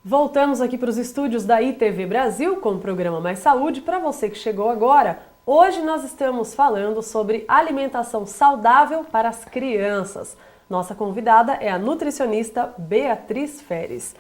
Voltamos aqui para os estúdios da ITV Brasil com o programa Mais Saúde. Para você que chegou agora, hoje nós estamos falando sobre alimentação saudável para as crianças. Nossa convidada é a nutricionista Beatriz Feres.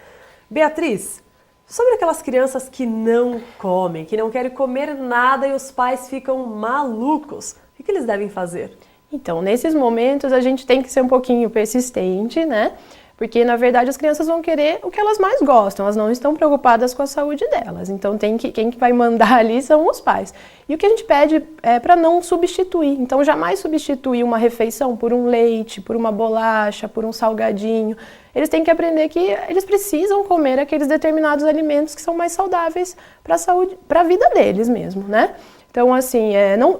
Beatriz, sobre aquelas crianças que não comem, que não querem comer nada e os pais ficam malucos, o que eles devem fazer? Então, nesses momentos a gente tem que ser um pouquinho persistente, né? Porque, na verdade, as crianças vão querer o que elas mais gostam, elas não estão preocupadas com a saúde delas. Então, quem vai mandar ali são os pais. E o que a gente pede é para não substituir. Então, jamais substituir uma refeição por um leite, por uma bolacha, por um salgadinho. Eles têm que aprender que eles precisam comer aqueles determinados alimentos que são mais saudáveis para a saúde, para a vida deles mesmo, né? Então, assim,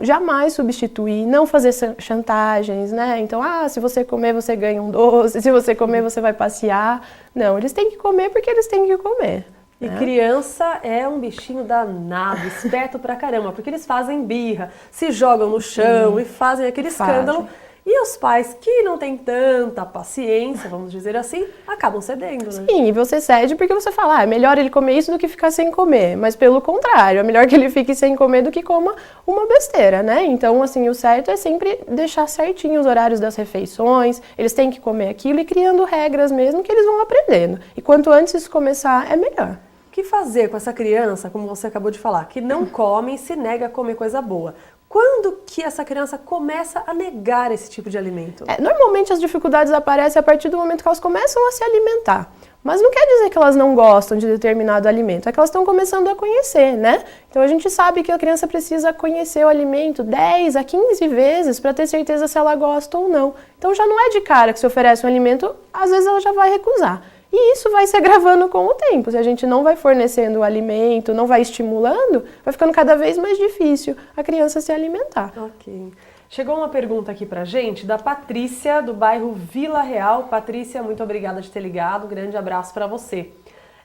jamais substituir, não fazer chantagens, né? Então, se você comer, você ganha um doce, se você comer, você vai passear. Não, eles têm que comer porque eles têm que comer. E criança é um bichinho danado, esperto pra caramba, porque eles fazem birra, se jogam no chão e fazem aquele escândalo. E os pais que não têm tanta paciência, vamos dizer assim, acabam cedendo, né? Sim, e você cede porque você fala, é melhor ele comer isso do que ficar sem comer. Mas pelo contrário, é melhor que ele fique sem comer do que coma uma besteira, né? Então, assim, o certo é sempre deixar certinho os horários das refeições, eles têm que comer aquilo e criando regras mesmo que eles vão aprendendo. E quanto antes isso começar, é melhor. O que fazer com essa criança, como você acabou de falar, que não come e se nega a comer coisa boa? Quando que essa criança começa a negar esse tipo de alimento? Normalmente as dificuldades aparecem a partir do momento que elas começam a se alimentar. Mas não quer dizer que elas não gostam de determinado alimento, é que elas estão começando a conhecer, né? Então a gente sabe que a criança precisa conhecer o alimento 10 a 15 vezes para ter certeza se ela gosta ou não. Então já não é de cara que se oferece um alimento, às vezes ela já vai recusar. E isso vai se agravando com o tempo. Se a gente não vai fornecendo o alimento, não vai estimulando, vai ficando cada vez mais difícil a criança se alimentar. Ok. Chegou uma pergunta aqui pra gente da Patrícia, do bairro Vila Real. Patrícia, muito obrigada de ter ligado. Grande abraço para você.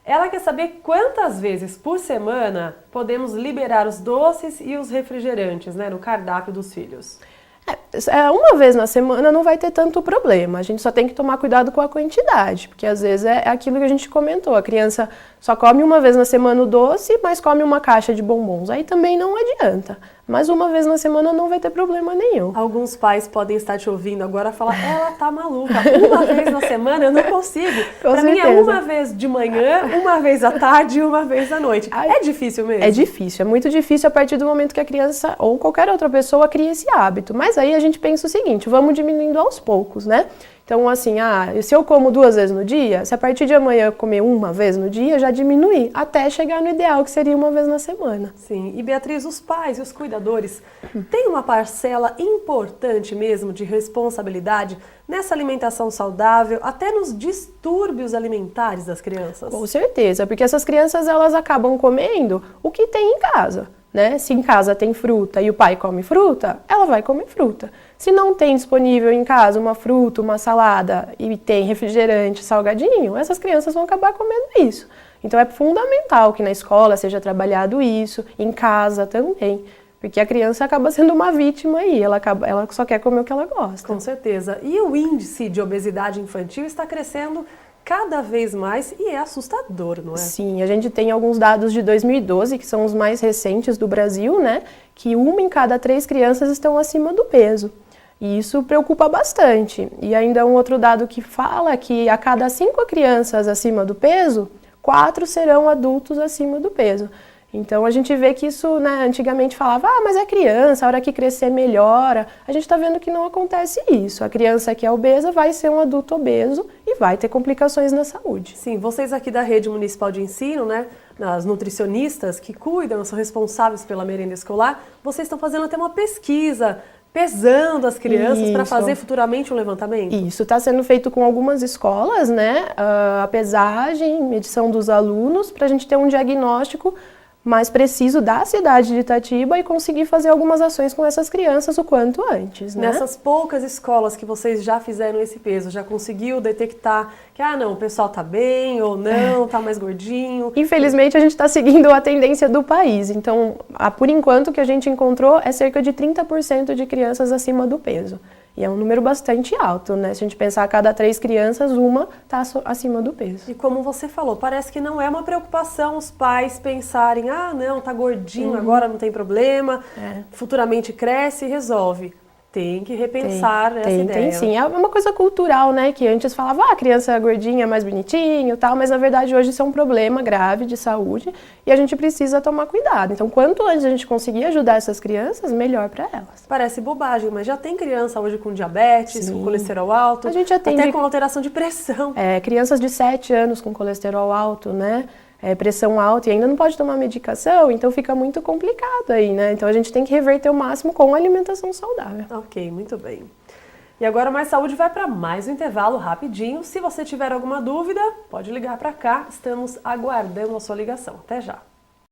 Ela quer saber quantas vezes por semana podemos liberar os doces e os refrigerantes, né, no cardápio dos filhos. Uma vez na semana não vai ter tanto problema, a gente só tem que tomar cuidado com a quantidade, porque às vezes é aquilo que a gente comentou, a criança só come uma vez na semana o doce, mas come uma caixa de bombons, aí também não adianta, mas uma vez na semana não vai ter problema nenhum. Alguns pais podem estar te ouvindo agora e falar, ela tá maluca, uma vez na semana eu não consigo, pra mim é uma vez de manhã, uma vez à tarde e uma vez à noite. É difícil mesmo? É difícil, é muito difícil a partir do momento que a criança ou qualquer outra pessoa cria esse hábito, mas aí a gente pensa o seguinte, vamos diminuindo aos poucos, né? Então, assim, se eu como 2 vezes no dia, se a partir de amanhã eu comer uma vez no dia, já diminuir, até chegar no ideal, que seria uma vez na semana. Sim, e Beatriz, os pais e os cuidadores têm uma parcela importante mesmo de responsabilidade nessa alimentação saudável, até nos distúrbios alimentares das crianças? Com certeza, porque essas crianças, elas acabam comendo o que tem em casa. Né? Se em casa tem fruta e o pai come fruta, ela vai comer fruta. Se não tem disponível em casa uma fruta, uma salada e tem refrigerante, salgadinho, essas crianças vão acabar comendo isso. Então é fundamental que na escola seja trabalhado isso, em casa também, porque a criança acaba sendo uma vítima aí, ela só quer comer o que ela gosta. Com certeza. E o índice de obesidade infantil está crescendo cada vez mais e é assustador, não é? Sim, a gente tem alguns dados de 2012, que são os mais recentes do Brasil, né? Que 1 em cada 3 crianças estão acima do peso. E isso preocupa bastante. E ainda um outro dado que fala que a cada 5 crianças acima do peso, 4 serão adultos acima do peso. Então a gente vê que isso, né, antigamente falava, mas é criança, a hora que crescer melhora. A gente está vendo que não acontece isso. A criança que é obesa vai ser um adulto obeso e vai ter complicações na saúde. Sim, vocês aqui da Rede Municipal de Ensino, né, as nutricionistas que cuidam, são responsáveis pela merenda escolar, vocês estão fazendo até uma pesquisa, pesando as crianças para fazer futuramente um levantamento? Isso, está sendo feito com algumas escolas, né, a pesagem, medição dos alunos, para a gente ter um diagnóstico mais preciso da cidade de Itatiba e conseguir fazer algumas ações com essas crianças o quanto antes, né? Nessas poucas escolas que vocês já fizeram esse peso, já conseguiu detectar que, não, o pessoal tá bem ou não, tá mais gordinho? Infelizmente, a gente está seguindo a tendência do país. Então, por enquanto, o que a gente encontrou é cerca de 30% de crianças acima do peso. E é um número bastante alto, né? Se a gente pensar a cada 3 crianças, uma está acima do peso. E como você falou, parece que não é uma preocupação os pais pensarem, ah, não, tá gordinho, agora não tem problema, futuramente cresce e resolve. Tem que repensar essa ideia. Tem sim. É uma coisa cultural, né? Que antes falava, a criança gordinha é mais bonitinho e tal, mas na verdade hoje isso é um problema grave de saúde e a gente precisa tomar cuidado. Então, quanto antes a gente conseguir ajudar essas crianças, melhor para elas. Parece bobagem, mas já tem criança hoje com diabetes, com colesterol alto, a gente atende até com alteração de pressão. Crianças de 7 anos com colesterol alto, né? Pressão alta e ainda não pode tomar medicação, então fica muito complicado aí, né? Então a gente tem que reverter o máximo com a alimentação saudável. Ok, muito bem. E agora Mais Saúde vai para mais um intervalo rapidinho. Se você tiver alguma dúvida, pode ligar para cá, estamos aguardando a sua ligação. Até já!